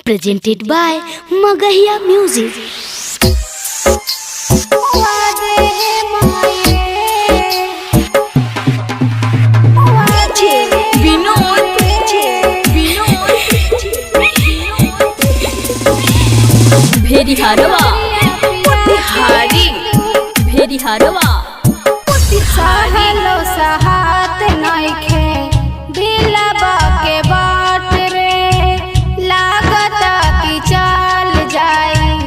presented by Magahiya Music. भेरी हारवा भेरी हारवा सहलो सहात नइखे दिलबा के बाट रे लागत कि चल जाई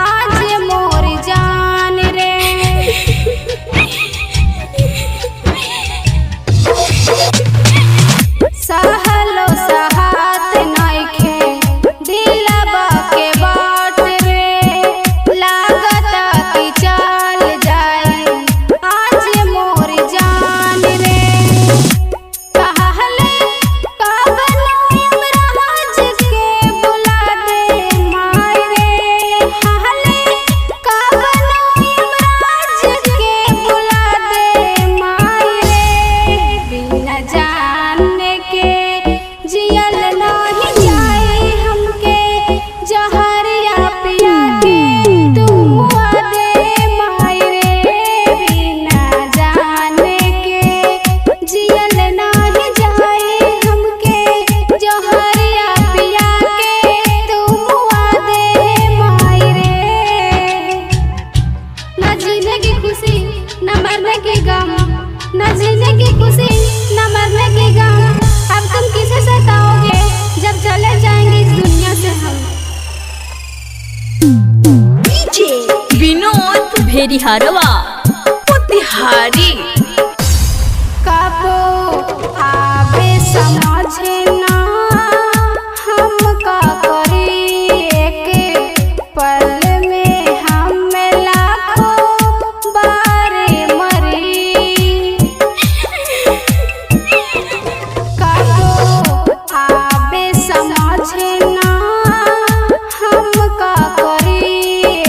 आज मोर जान रे सहलो सहात नइखे दिलबा के बाट रे लागत कि चल जाई आज मोर जान रे कहले कबनो यमराज के बुला दे माय रे कहले कबनो यमराज के बुला दे माय रे बिना जाने के जियल नहीं जाए हमके जहरिया पिया के तू मुआ दे माय रे बिना जाने के जियल नहीं जाए हमके जहरिया पिया के तू मुआ दे माय रे न जीने की खुशी न मरने की गम न जीने की खुशी न मरने की गम अब तुम किसे सताओगे जब चले जाएंगे इस दुनिया से हम विनोद भेरी हारवा कबो आवे समझे ना हम का करी एक पल में हम लाखों बारे मरी कबो आवे समझे ना हम का करी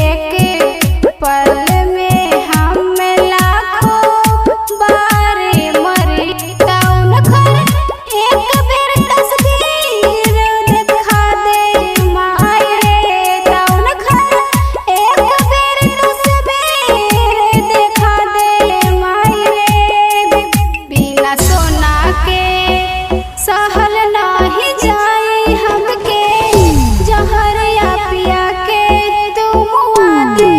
एक पल में हम लाखों बारे मरी कौन खर एक बेर तस्वीर दिखा दे माय रे कौन खर एक बेर तस्वीर दिखा दे माय रे बिना सोना के सहल नहीं जाए हमके जहरिया पिया के तू मुआ दे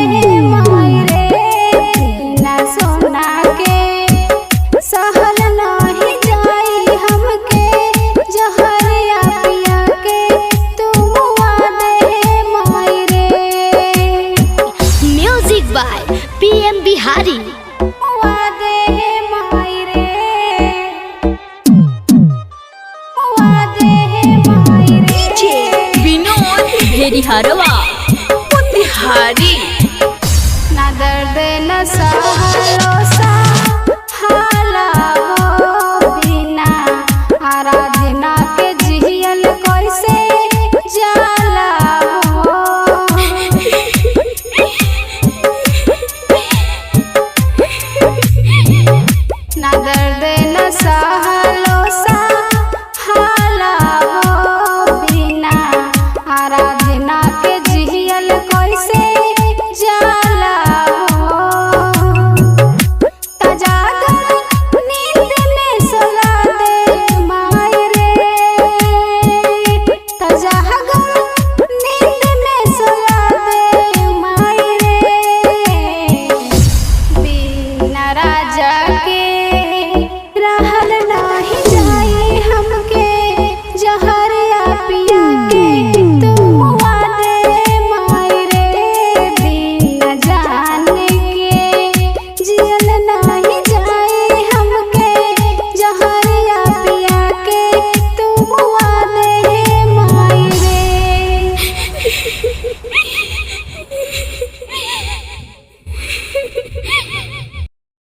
माय रे बिना सोना के सहल नहीं जाए हमके जहरिया पिया के तू मुआ दे माय रे Music by PM Bihari. मुआ दे माय रे मुआ दे माय रे विनोद भेरी हारवा